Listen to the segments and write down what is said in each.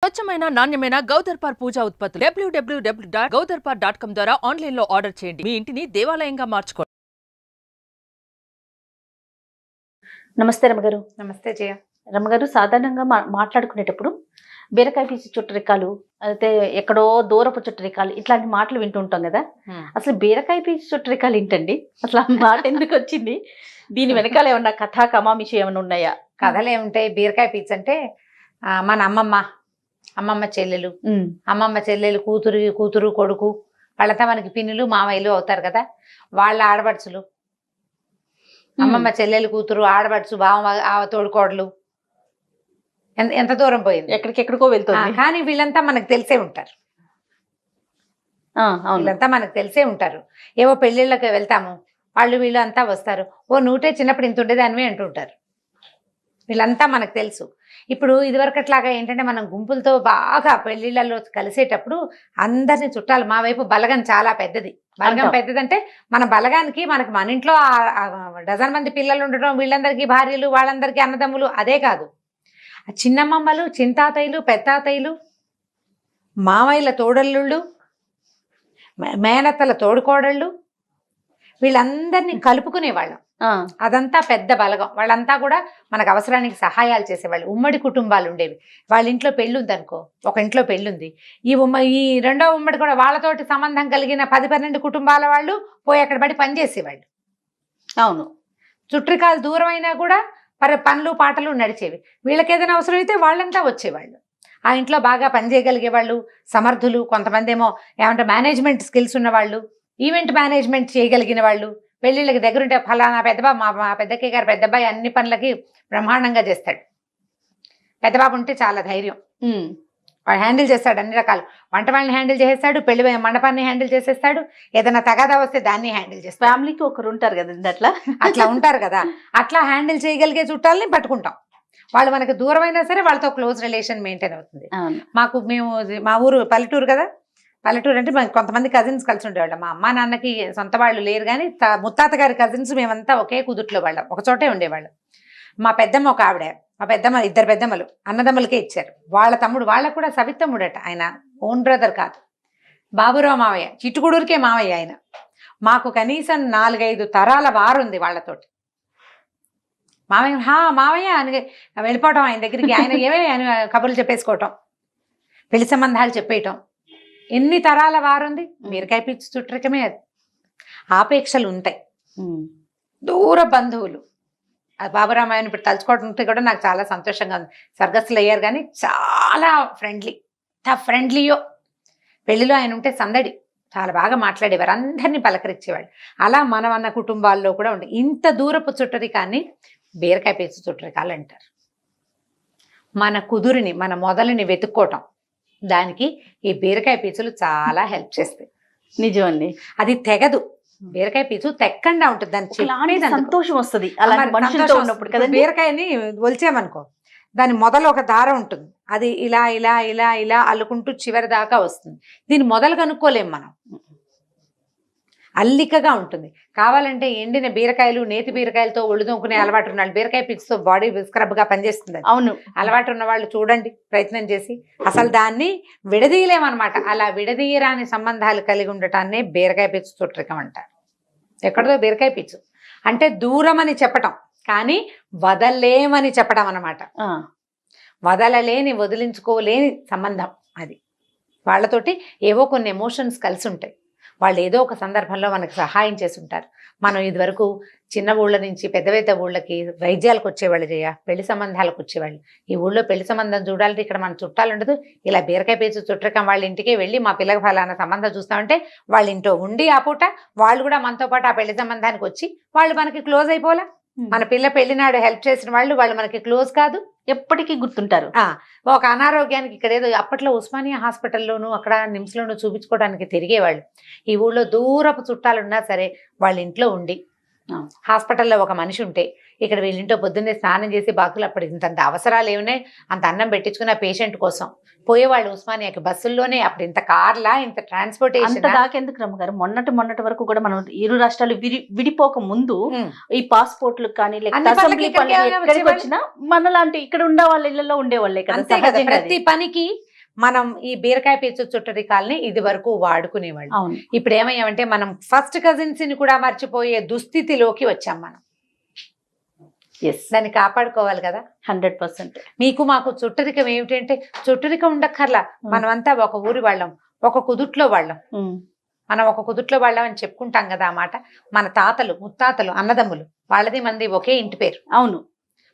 స్వచ్ఛమైన నాణ్యమైన గౌదర్పార్ పూజా ఉత్పత్తులు www.gaudarpar.com ద్వారా ఆన్లైన్ లో ఆర్డర్ చేయండి. మీ ఇంటిని దేవాలయంగా మార్చుకోండి. నమస్తే రమగారు. నమస్తే జయ. రమగారు, సాధారణంగా మాట్లాడుకునేటప్పుడు బీరకాయ పీచు చుట్టరికాలు, అయితే ఎక్కడో దూరపు చుట్టరికాలు, ఇట్లాంటి మాటలు వింటుంటాం కదా. అసలు బీరకాయ పీచు చుట్టరికాలు ఏంటండి? అసలు ఆ మాట ఎందుకు వచ్చింది? దీని వెనకాల ఏమన్నా కథా కమామిషి ఏమైనా ఉన్నాయా? కథలు ఏముంటాయి? బీరకాయ పీచు అంటే మన అమ్మమ్మ చెల్లెలు కూతురు కొడుకు వాళ్ళంతా మనకి పిన్నులు మామయ్యలు అవుతారు కదా. వాళ్ళ ఆడపడుచులు, అమ్మమ్మ చెల్లెలు కూతురు ఆడపడుచు బావ తోడుకోడలు, ఎంత దూరం పోయింది, ఎక్కడికెక్కడికో వెళ్తుంది. కానీ వీళ్ళంతా మనకు తెలిసే ఉంటారు. వీళ్ళంతా మనకు తెలిసే ఉంటారు. ఏవో పెళ్ళిళ్ళకి వెళ్తాము, వీళ్ళు అంతా వస్తారు. నువ్వుటే చిన్నప్పుడు ఇంత ఉండేదానివే అంటుంటారు. వీళ్ళంతా మనకు తెలుసు. ఇప్పుడు ఇదివరకట్లాగా ఏంటంటే మనం గుంపులతో బాగా పెళ్లిళ్ళలో కలిసేటప్పుడు అందరినీ చుట్టాలు, మా వైపు బలగం చాలా పెద్దది. బలగం పెద్దదంటే మన బలగానికి మన ఇంట్లో డజన్ మంది పిల్లలు ఉండడం, వీళ్ళందరికీ భార్యలు, వాళ్ళందరికీ అన్నదమ్ములు, అదే కాదు, చిన్నమ్మమ్మలు, చింతాతయ్యలు, పెత్తాతయ్యలు, మామయ్యల తోడల్లుళ్ళు, మేనత్తల తోడుకోడళ్ళు, వీళ్ళందరినీ కలుపుకునేవాళ్ళం. అదంతా పెద్ద బలగం. వాళ్ళంతా కూడా మనకు అవసరానికి సహాయాలు చేసేవాళ్ళు. ఉమ్మడి కుటుంబాలు ఉండేవి. వాళ్ళ ఇంట్లో పెళ్ళుంది అనుకో, ఒక ఇంట్లో పెళ్ళుంది, ఈ రెండో ఉమ్మడి కూడా వాళ్ళతోటి సంబంధం కలిగిన 10-12 కుటుంబాల వాళ్ళు పోయి అక్కడ పడి పనిచేసేవాళ్ళు. అవును, చుట్టరికాలు దూరం అయినా కూడా పనులు పాటలు నడిచేవి. వీళ్ళకి ఏదైనా అవసరం అయితే వాళ్ళంతా వచ్చేవాళ్ళు. ఆ ఇంట్లో బాగా పనిచేయగలిగే వాళ్ళు, సమర్థులు, కొంతమంది ఏమో ఏమంటే మేనేజ్మెంట్ స్కిల్స్ ఉన్నవాళ్ళు, ఈవెంట్ మేనేజ్మెంట్ చేయగలిగిన వాళ్ళు, పెళ్ళిళ్ళకి దగ్గరుంటే ఫలానా పెద్దబాబు, మా పెద్దక్కయ్య గారు పెద్దబ్బాయి అన్ని పనులకి బ్రహ్మాండంగా చేస్తాడు. పెద్దబాబు ఉంటే చాలా ధైర్యం, వాడు హ్యాండిల్ చేస్తాడు అన్ని రకాలు. వంట వాళ్ళని హ్యాండిల్ చేసేస్తాడు, పెళ్లి మండపాన్ని హ్యాండిల్ చేసేస్తాడు, ఏదైనా తగాదా వస్తే దాన్ని హ్యాండిల్ చేస్తాడు. ఫ్యామిలీకి ఒకరు ఉంటారు కదా అట్లా ఉంటారు కదా. అట్లా హ్యాండిల్ చేయగలిగే చుట్టాలని పట్టుకుంటాం. వాళ్ళు మనకు దూరమైనా సరే వాళ్ళతో క్లోజ్ రిలేషన్ మెయింటైన్ అవుతుంది. మా ఊరు పల్లెటూరు కదా. పల్లెటూరు అంటే కొంతమంది కజిన్స్ కలిసి ఉండేవాళ్ళం. మా అమ్మ నాన్నకి సొంత వాళ్ళు లేరు, కానీ ముత్తాత గారి కజిన్స్ మేమంతా ఒకే కుదుట్లో వాళ్ళం, ఒక చోటే ఉండేవాళ్ళం. మా పెద్దమ్మ ఒక ఆవిడ, మా పెద్దమ్మ, 2 పెద్దమ్మలు అన్నదమ్ములకే ఇచ్చారు. వాళ్ళ తమ్ముడు, వాళ్ళకు కూడా సవితమ్ముడట, ఆయన ఓన్ బ్రదర్ కాదు, బాబురావు మావయ్య, చిట్టుకుడూరికే మావయ్య ఆయన. మాకు కనీసం 4-5 తరాల వారుంది వాళ్ళతోటి. మావయ్య అని వెళ్ళిపోవటం ఆయన దగ్గరికి, ఆయన ఆయన కబుర్లు చెప్పేసుకోవటం, పెళ్లి సంబంధాలు చెప్పేయటం. ఎన్ని తరాల వారుంది. బీరకాయ పీచు చుట్టరికమే అది. ఆపేక్షలు ఉంటాయి, దూర బంధువులు. బాబురామాయణ ఇప్పుడు తలుచుకోవడంతో కూడా నాకు చాలా సంతోషంగా ఉంది. స్వర్గస్థులు అయ్యారు కానీ చాలా ఫ్రెండ్లీయో. పెళ్లిలో ఆయన ఉంటే సందడి, చాలా బాగా మాట్లాడేవారు, అందరినీ పలకరించేవాళ్ళు. అలా మన కుటుంబాల్లో కూడా ఉండే ఇంత దూరపు చుట్టరికాన్ని బీరకాయ పీచు చుట్టరికాలు అంటారు. మన కుదురుని, మన మొదలుని వెతుక్కోవటం, దానికి ఈ బీరకాయ పీచులు చాలా హెల్ప్ చేస్తాయి. నిజం అండి, అది తెగదు. బీరకాయ పీచు తెక్కండా ఉంటుంది, దాని సంతోషం వస్తుంది. బీరకాయని ఒలిచామనుకో, దాని మొదలు ఒక దారం ఉంటుంది, అది ఇలా ఇలా ఇలా ఇలా అల్లుకుంటూ చివరి దాకా వస్తుంది. దీని మొదలు కనుక్కోలేం మనం, అల్లికగా ఉంటుంది. కావాలంటే ఎండిన బీరకాయలు, నేతి బీరకాయలతో ఒళ్ళు దొంకునే అలవాటు ఉన్న వాళ్ళు బీరకాయ పీచుతో బాడీ స్క్రబ్ గా పనిచేస్తుంది. అవును, అలవాటు ఉన్న వాళ్ళు చూడండి, ప్రయత్నం చేసి. అసలు దాన్ని విడదీయలేమన్నమాట. అలా విడదీయరాని సంబంధాలు కలిగి ఉండటాన్నే బీరకాయ పీచు చుట్టరికం అంటారు. ఎక్కడదో బీరకాయ పీచు అంటే దూరం అని చెప్పటం, కానీ వదలలేమని చెప్పడం అన్నమాట. వదలలేని, వదిలించుకోలేని సంబంధం అది. వాళ్ళతోటి ఏవో కొన్ని ఎమోషన్స్ కలిసి ఉంటాయి. వాళ్ళు ఏదో ఒక సందర్భంలో మనకు సహాయం చేసి ఉంటారు. మనం ఇదివరకు చిన్న ఊళ్ళ నుంచి పెద్ద ఊళ్ళకి వైద్యాలకు వచ్చేవాళ్ళు, పెళ్లి సంబంధాలకు వచ్చేవాళ్ళు. ఈ ఊళ్ళో పెళ్లి సంబంధం చూడాలంటే ఇక్కడ మన చుట్టాలు ఉండదు. ఇలా బీరకాయ పీచు చుట్టరికం వాళ్ళ ఇంటికే వెళ్ళి మా పిల్లకి ఫలానా సంబంధం చూస్తామంటే వాళ్ళ ఇంట్లో ఉండి ఆ పూట వాళ్ళు కూడా మనతో పాటు ఆ పెళ్లి సంబంధానికి వచ్చి వాళ్ళు మనకి క్లోజ్ అయిపోలా. మన పిల్ల పెళ్లినాడు హెల్ప్ చేసిన వాళ్ళు మనకి క్లోజ్ కాదు, ఎప్పటికీ గుర్తుంటారు. ఒక అనారోగ్యానికి ఇక్కడ ఏదో అప్పట్లో ఉస్మానియా హాస్పిటల్లోనూ అక్కడ నిమ్స్లోనూ చూపించుకోవడానికి తిరిగేవాళ్ళు. ఈ ఊళ్ళో దూరపు చుట్టాలున్నా సరే వాళ్ళ ఇంట్లో ఉండి, హాస్పిటల్లో ఒక మనిషి ఉంటే ఇక్కడ వీళ్ళింటో పొద్దున్నే స్నానం చేసి బాకులు, అప్పుడు ఇంతంత అవసరాలు ఏమున్నాయి, అంత అన్నం పెట్టించుకున్న పేషెంట్ కోసం పోయేవాళ్ళు ఉస్మానియాకి బస్సుల్లోనే. అప్పుడు ఇంత కార్లా, ఇంత ట్రాన్స్పోర్టేషన్ దాకెందుకు రమ్మగారు. మొన్నటి వరకు కూడా మనం ఇరు రాష్ట్రాలు విడిపోక ముందు ఈ పాస్పోర్ట్లు కానీ వచ్చినా మనలాంటి ఇక్కడ ఉండే వాళ్ళ ఇళ్లలో ఉండేవాళ్ళే కదా. ప్రతి పనికి మనం ఈ బీరకాయ పీచు చుట్టరికాల్ని ఇది వరకు వాడుకునేవాళ్ళు. అవును. ఇప్పుడు ఏమయ్యామంటే మనం ఫస్ట్ కజిన్స్ ని కూడా మర్చిపోయే దుస్థితిలోకి వచ్చాం మనం. ఎస్, దాన్ని కాపాడుకోవాలి కదా. 100%. మీకు మాకు చుట్టరికం ఏమిటంటే చుట్టరికం ఉండక్కర్లా, మనమంతా ఒక ఊరి వాళ్ళం, ఒక కుదుట్లో వాళ్ళం. మనం ఒక కుదుట్లో వాళ్ళం అని చెప్పుకుంటాం కదా ఆ మాట. మన తాతలు ముత్తాతలు అన్నదమ్ములు వాళ్ళది మంది ఒకే ఇంటి పేరు. అవును.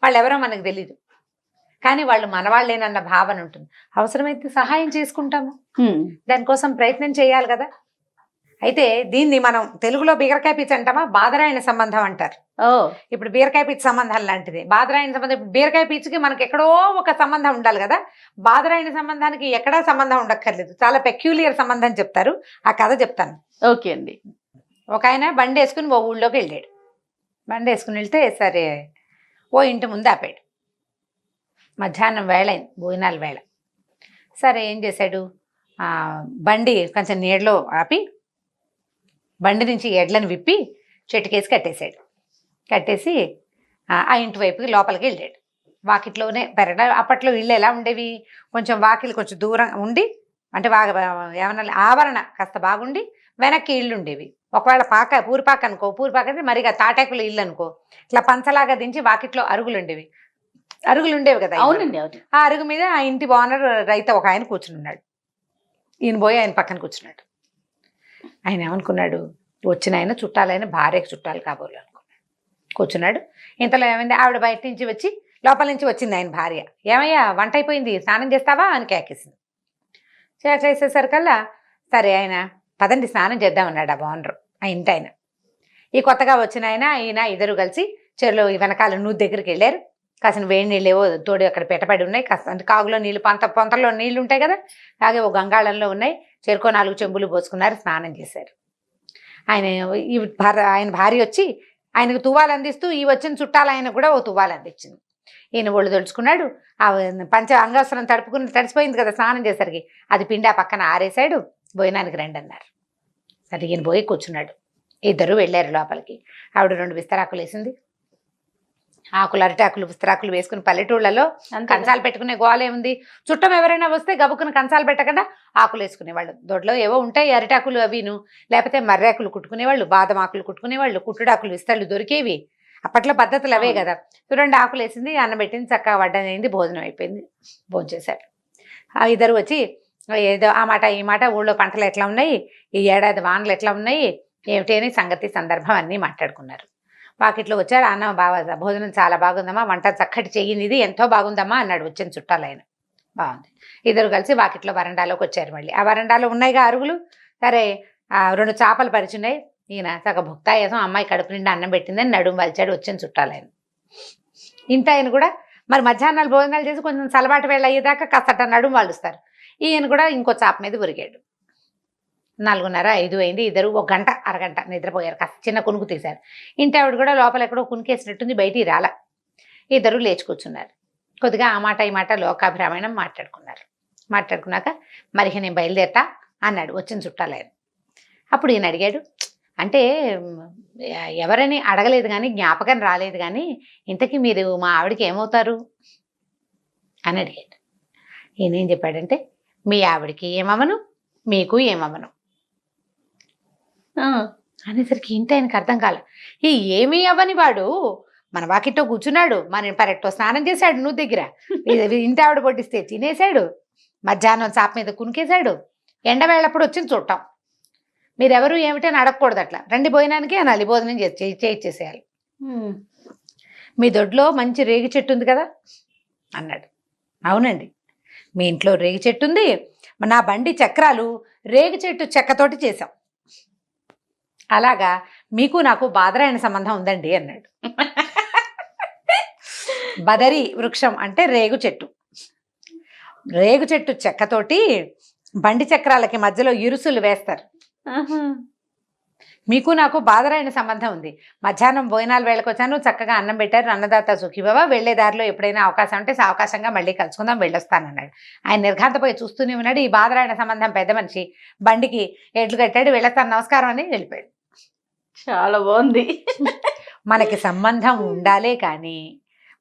వాళ్ళు ఎవరో మనకు తెలీదు, కానీ వాళ్ళు మనవాళ్ళేనన్న భావన ఉంటుంది. అవసరమైతే సహాయం చేసుకుంటాము, దానికోసం ప్రయత్నం చేయాలి కదా. అయితే దీన్ని మనం తెలుగులో బీరకాయ పీచు అంటామా, బాదరాయణ సంబంధం అంటారు. ఇప్పుడు బీరకాయ పీచు సంబంధం లాంటిది బాదరాయణ సంబంధం. ఇప్పుడు బీరకాయ పీచుకి మనకి ఎక్కడో ఒక సంబంధం ఉండాలి కదా, బాదరాయణ సంబంధానికి ఎక్కడా సంబంధం ఉండక్కర్లేదు, చాలా పెక్యులియర్ సంబంధం చెప్తారు. ఆ కథ చెప్తాను. ఓకే అండి. ఒక ఆయన బండి వేసుకుని ఓ ఊళ్ళోకి వెళ్ళాడు. బండి వేసుకుని వెళ్తే సరే ఓ ఇంటి ముందు ఆపాడు. మధ్యాహ్నం వేళ అయింది, భోజనాల వేళ. సరే ఏం చేశాడు, బండి కొంచెం నీడలో ఆపి బండి నుంచి ఎడ్లను విప్పి చెట్టుకేసి కట్టేశాడు. కట్టేసి ఆ ఇంటి వైపుకి లోపలికి వెళ్ళాడు. వాకిట్లోనే అప్పట్లో ఇళ్ళు ఎలా ఉండేవి, కొంచెం వాకిలి కొంచెం దూరం ఉండి, అంటే ఏమన్నా ఆవరణ కాస్త బాగుండి వెనక్కి ఇళ్ళు ఉండేవి. ఒకవేళ పూరిపాక అనుకో, పూరిపాక అంటే మరిగా తాటాకుల ఇల్లు అనుకో, ఇట్లా పంచలాగా దించి వాకిట్లో అరుగులు ఉండేవి. అరుగులు ఉండేవి కదా. అవునండి, అవును. ఆ అరుగు మీద ఆ ఇంటి ఓనర్ రైతు ఒక ఆయన కూర్చుని ఉన్నాడు. ఈయన పోయి ఆయన పక్కన కూర్చున్నాడు. ఆయన ఏమనుకున్నాడు, వచ్చిన ఆయన చుట్టాలైన భార్యకు చుట్టాలు కాబోలు అనుకున్నాడు. కూర్చున్నాడు. ఇంతలో ఏమైంది, ఆవిడ బయట నుంచి వచ్చి లోపల నుంచి వచ్చింది ఆయన భార్య. ఏమయ్యా వంట అయిపోయింది, స్నానం చేస్తావా అని కేకేసింది. చేసేసరికల్లా సరే ఆయన పదండి స్నానం చేద్దామన్నాడు ఆ ఓనర్, ఆ ఇంటి ఆయన. ఈ కొత్తగా వచ్చిన ఆయన ఇద్దరు కలిసి చెరులో వెనకాల నూతి దగ్గరికి వెళ్ళారు. కాసిన వేడి నీళ్ళు ఏవో తోడు అక్కడ పెట్టబడి ఉన్నాయి. కాస్త అంటే కాగులో నీళ్ళు పొంతలో నీళ్ళు ఉంటాయి కదా, అలాగే ఓ గంగాళంలో ఉన్నాయి. చెరుకో 4 చెంబులు పోసుకున్నారు, స్నానం చేశారు. ఆయన భార్య వచ్చి ఆయనకు తువ్వాలు అందిస్తూ ఈ వచ్చిన చుట్టాలు ఆయన కూడా ఓ తువ్వాలు అందించింది. ఈయన ఒళ్ళు తొలుచుకున్నాడు. ఆ అంగవస్త్రం తడిసిపోయింది కదా స్నానం చేసరికి, అది పిండి ఆ పక్కన ఆరేశాడు. భోజనానికి రండి అన్నారు. సరే ఈయన పోయి కూర్చున్నాడు. ఇద్దరు వెళ్ళారు లోపలికి. ఆవిడ 2 విస్తరాకులు వేసింది. ఆకులు అరటాకులు విస్తరాకులు వేసుకుని పల్లెటూళ్ళలో కంచాలు పెట్టుకునే గోలే ఉంది. చుట్టం ఎవరైనా వస్తే గబుక్కుని కంచాలు పెట్టకుండా ఆకులు వేసుకునేవాళ్ళు. దొడ్లో ఏవో ఉంటాయి అరిటాకులు అవిను, లేకపోతే మర్రాకులు కుట్టుకునేవాళ్ళు, బాదం ఆకులు కుట్టుకునేవాళ్ళు, కుట్టుడాకులు విస్తళ్ళు దొరికేవి. అప్పట్లో పద్ధతులు అవే కదా. 2 ఆకులు వేసింది, అన్నం పెట్టింది, చక్కగా వడ్డన అయింది, భోజనం అయిపోయింది. భోజనం చేశారు. ఆ ఇద్దరు వచ్చి ఏదో ఆ మాట ఈ మాట, ఊళ్ళో పంటలు ఎట్లా ఉన్నాయి, ఈ ఏడాది వానలు ఎట్లా ఉన్నాయి, ఏమిటి అని సంగతి సందర్భం అన్నీ మాట్లాడుకున్నారు. వాకిట్లో వచ్చారు. అన్నం బాగా భోజనం చాలా బాగుందమ్మా, వంట చక్కటి చెయ్యింది, ఇది ఎంతో బాగుందమ్మా అన్నాడు వచ్చిన చుట్టాలు ఆయన. బాగుంది. ఇద్దరు కలిసి వాకిట్లో వరండాలోకి వచ్చారు. మళ్ళీ ఆ వరండాలో ఉన్నాయిగా అరుగులు. సరే 2 చేపలు పరిచున్నాయి. ఈయన సగ భుక్తాయాసం, అమ్మాయి కడుపు నిండా అన్నం పెట్టిందని నడుము వలిచాడు వచ్చిన చుట్టాలు ఆయన. ఇంత ఆయన కూడా మరి మధ్యాహ్నాలు భోజనాలు చేసి కొంచెం సలబాటు వేళ అయ్యేదాకా కాస్త నడుము వాలుస్తారు. ఈయన కూడా ఇంకో చాప మీద ఉరిగాడు. 4:30, 5 అయింది. ఇద్దరు 1 గంట అరగంట నిద్రపోయారు. కాస్త చిన్న కునుకు తీశారు. ఇంటి ఆవిడ కూడా లోపల ఎక్కడో కునికేసినట్టుంది, బయటికి రాల. ఇద్దరు లేచి కూర్చున్నారు. కొద్దిగా ఆ మాట ఈ మాట లోకాభిరామాయణం మాట్లాడుకున్నాక మరి నేను బయలుదేరతా అన్నాడు వచ్చిన చుట్టాలు ఆయన. అప్పుడు ఈయన అడిగాడు, అంటే ఎవరని అడగలేదు కానీ జ్ఞాపకం రాలేదు కానీ ఇంతకీ మీరు మా ఆవిడకి ఏమవుతారు అని అడిగాడు. ఈయన ఏం చెప్పాడంటే, మీ ఆవిడకి ఏమవను, మీకు ఏమవను అనేసరికి ఇంటి ఆయనకు అర్థం కాలే. ఈ ఏమీ అవ్వని వాడు మన వాకిట్లో కూర్చున్నాడు, మన పరెట్టో స్నానం చేశాడు, నువ్వు దగ్గర ఇంటి ఆవిడ పొట్టిస్తే తినేశాడు, మధ్యాహ్నం చాప మీద కునికేశాడు, ఎండవేళ్ళప్పుడు వచ్చింది చూడటం. మీరెవరు ఏమిటని అడగకూడదు, అట్లా రండి భోజనానికి అనాలి, భోజనం చేసేయాలి. మీ దొడ్లో మంచి రేగి చెట్టు ఉంది కదా అన్నాడు. అవునండి, మీ ఇంట్లో రేగి చెట్టు ఉంది, నా బండి చక్రాలు రేగి చెట్టు చెక్కతోటి చేసాం. అలాగా మీకు నాకు బాదరాయణ సంబంధం ఉందండి అన్నాడు. బదరి వృక్షం అంటే రేగు చెట్టు. రేగు చెట్టు చెక్కతోటి బండి చక్రాలకి మధ్యలో ఇరుసులు వేస్తారు. మీకు నాకు బాదరాయణ సంబంధం ఉంది. మధ్యాహ్నం భోజనాలు వేళకు వచ్చాను, చక్కగా అన్నం పెట్టారు, అన్నదాత సుఖీభవ, వెళ్లే దారిలో ఎప్పుడైనా అవకాశం ఉంటే సావకాశంగా మళ్ళీ కలుసుకుందాం, వెళ్ళొస్తానన్నాడు. ఆయన నిర్ఘాంతపోయి చూస్తూనే ఉన్నాడు. ఈ బాదరాయణ సంబంధం పెద్ద మనిషి బండికి ఎడ్లు కట్టాడు, వెళ్ళొస్తాను నమస్కారం అని వెళ్ళిపోయాడు. చాలా బాగుంది. మనకి సంబంధం ఉండాలే కానీ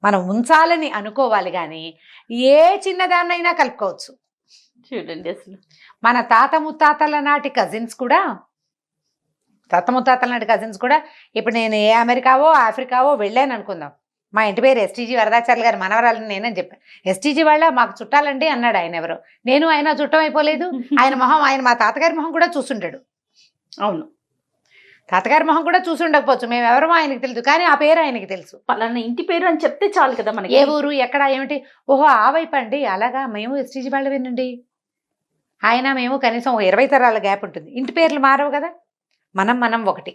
మనం ఉంచాలని అనుకోవాలి కానీ ఏ చిన్నదాన్నైనా కలుపుకోవచ్చు. చూడండి అసలు. మన తాత ముత్తాతల నాటి కజిన్స్ కూడా ఇప్పుడు నేను ఏ అమెరికావో ఆఫ్రికావో వెళ్ళాను అనుకుందాం. మా ఇంటి పేరు ఎస్టీజీ వరదాచార్య గారు మనవరాలని నేనని చెప్పాను. ఎస్టీజీ వాళ్ళ మాకు చుట్టాలండి అన్నాడు ఆయన. ఎవరో నేను ఆయన చుట్టం అయిపోలేదు. ఆయన మా తాతగారి మొహం కూడా చూసుంటాడు. అవును, తాతగారి మొహం కూడా చూసి ఉండకపోవచ్చు, మేము ఎవరమో ఆయనకి తెలుసు, కానీ ఆ పేరు ఆయనకి తెలుసు. పలానా ఇంటి పేరు అని చెప్తే చాలు కదా మనకి. ఏ ఊరు ఎక్కడ ఏమిటి, ఓహో ఆ వైపు అండి, అలాగా మేము ఎస్టీజీ వాళ్ళవేనండి. ఆయన మేము కనీసం 20 తరాల గ్యాప్ ఉంటుంది. ఇంటి పేర్లు మారవు కదా, మనం ఒకటి.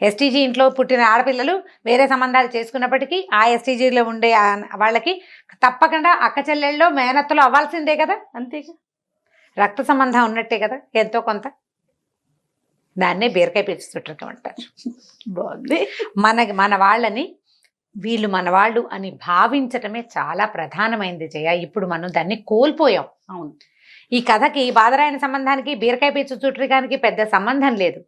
ఎస్టీజీ ఇంట్లో పుట్టిన ఆడపిల్లలు వేరే సంబంధాలు చేసుకున్నప్పటికీ ఆ ఎస్టీజీలో ఉండే వాళ్ళకి తప్పకుండా అక్క చెల్లెళ్ళలో మేనత్తలు అవ్వాల్సిందే కదా. అంతేగా, రక్త సంబంధం ఉన్నట్టే కదా ఎంతో కొంత. దాన్నే బీరకాయ పీచు చుట్టరికం అంటారు. బాగుంది. మన వాళ్ళని వీళ్ళు మన వాళ్ళు అని భావించటమే చాలా ప్రధానమైనది జయ. ఇప్పుడు మనం దాన్ని కోల్పోయాం. అవును, ఈ కథకి బాదరాయణ సంబంధానికి బీరకాయ పీచు చుట్టరికానికి పెద్ద సంబంధం లేదు.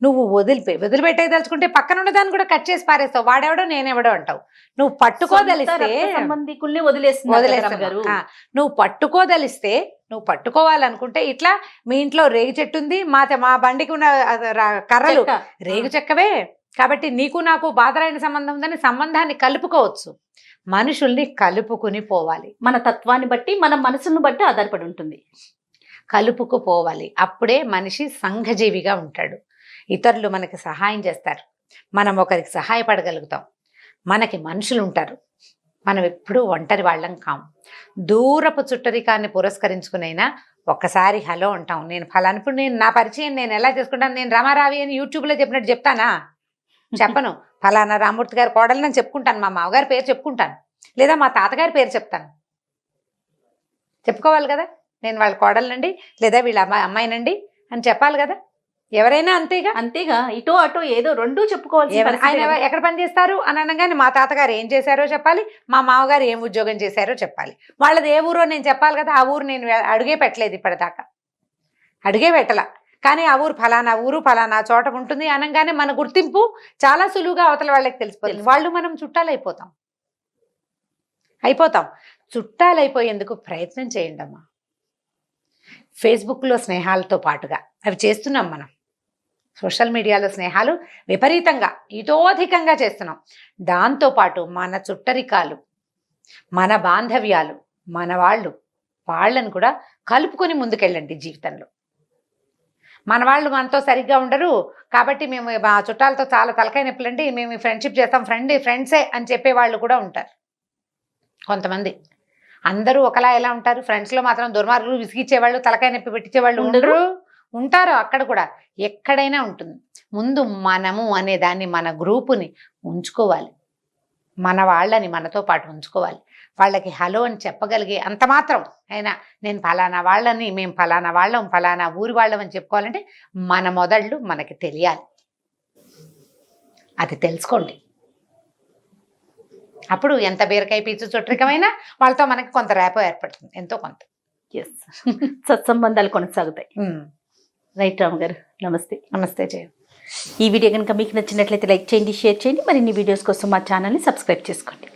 నువ్వు వదిలిపెట్టేదలుచుకుంటే పక్కన ఉన్నదాన్ని కూడా కట్ చేసి పారేస్తావు. వాడెవడో నేనెవడో అంటావు. నువ్వు పట్టుకోదలిస్తే సంబంధికుల్ని వదిలేస్తున్నావు. నువ్వు పట్టుకోవాలనుకుంటే ఇట్లా మీ ఇంట్లో రేగు చెట్టు ఉంది, మా బండికి ఉన్న కర్రలు రేగు చెక్కవే, కాబట్టి నీకు నాకు బాదరాయణ సంబంధం ఉందని సంబంధాన్ని కలుపుకోవచ్చు. మనుషుల్ని కలుపుకుని పోవాలి. మన తత్వాన్ని బట్టి, మన మనసును బట్టి ఆధారపడి ఉంటుంది. కలుపుకుపోవాలి. అప్పుడే మనిషి సంఘజీవిగా ఉంటాడు. ఇతరులు మనకి సహాయం చేస్తారు, మనం ఒకరికి సహాయపడగలుగుతాం. మనకి మనుషులు ఉంటారు, మనం ఎప్పుడూ ఒంటరి వాళ్ళం కాం. దూరపు చుట్టరికాన్ని పురస్కరించుకునైనా ఒక్కసారి హలో అంటాం. నేను ఫలానప్పుడు నా పరిచయం నేను ఎలా చేసుకుంటాను, నేను రమారావి అని యూట్యూబ్లో చెప్పినట్టు చెప్తానా? చెప్పను. ఫలానా రామూర్తి గారి కోడలు నేను చెప్పుకుంటాను, మా మామగారి పేరు చెప్పుకుంటాను, లేదా మా తాతగారి పేరు చెప్తాను. చెప్పుకోవాలి కదా, నేను వాళ్ళ కోడలనండి లేదా వీళ్ళ అమ్మాయినండి అని చెప్పాలి కదా. ఎవరైనా అంతేగా. ఇటో అటో ఏదో రెండూ చెప్పుకోవాలి. ఆయన ఎక్కడ పని చేస్తారు అని అనగానే మా తాతగారు ఏం చేశారో చెప్పాలి, మా మామగారు ఏం ఉద్యోగం చేశారో చెప్పాలి. వాళ్ళది ఏ ఊరో నేను చెప్పాలి కదా. ఆ ఊరు నేను అడుగే పెట్టలేదు ఇప్పటిదాకా, అడుగే పెట్టలా. కానీ ఆ ఊరు ఫలానా చోట ఉంటుంది అనగానే మన గుర్తింపు చాలా సులువుగా అవతల వాళ్ళకి తెలిసిపోతుంది. వాళ్ళు మనం చుట్టాలైపోతాం. చుట్టాలైపోయేందుకు ప్రయత్నం చేయండి అమ్మా. ఫేస్బుక్లో స్నేహాలతో పాటుగా అవి చేస్తున్నాం మనం. సోషల్ మీడియాలో స్నేహాలు విపరీతంగా ఇతోధికంగా చేస్తున్నాం. దాంతోపాటు మన చుట్టరికాలు, మన బాంధవ్యాలు, మన వాళ్ళని కూడా కలుపుకొని ముందుకెళ్ళండి జీవితంలో. మన వాళ్ళు మనతో సరిగ్గా ఉండరు కాబట్టి మేము మా చుట్టాలతో చాలా తలకాయ నొప్పులండి, మేము ఫ్రెండ్షిప్ చేస్తాం, ఫ్రెండ్సే అని చెప్పేవాళ్ళు కూడా ఉంటారు కొంతమంది. అందరూ ఒకలా ఎలా ఉంటారు? ఫ్రెండ్స్లో మాత్రం దుర్మార్గులు, విసిగిచ్చేవాళ్ళు, తలకాయ నొప్పి పెట్టించేవాళ్ళు ఉంటారు. అక్కడ కూడా ఎక్కడైనా ఉంటుంది. ముందు మనము అనే దాన్ని, మన గ్రూపుని ఉంచుకోవాలి, మన వాళ్ళని మనతో పాటు ఉంచుకోవాలి. వాళ్ళకి హలో అని చెప్పగలిగే అంత మాత్రం అయినా నేను ఫలానా వాళ్ళని, మేము ఫలానా వాళ్ళం, ఫలానా ఊరి వాళ్ళం అని చెప్పుకోవాలంటే మన మొదళ్ళు మనకి తెలియాలి. అది తెలుసుకోండి. అప్పుడు ఎంత బీరకాయ పీచు చుట్టరికమైనా వాళ్ళతో మనకి కొంత రేపో ఏర్పడుతుంది, ఎంతో కొంత. సత్సంబంధాలు కొనసాగుతాయి. రైట్ రామ్ గారు, నమస్తే జయ. ఈ వీడియో కనుక మీకు నచ్చినట్లయితే లైక్ చేయండి, షేర్ చేయండి. మరిన్ని వీడియోస్ కోసం మా ఛానల్ని సబ్స్క్రైబ్ చేసుకోండి.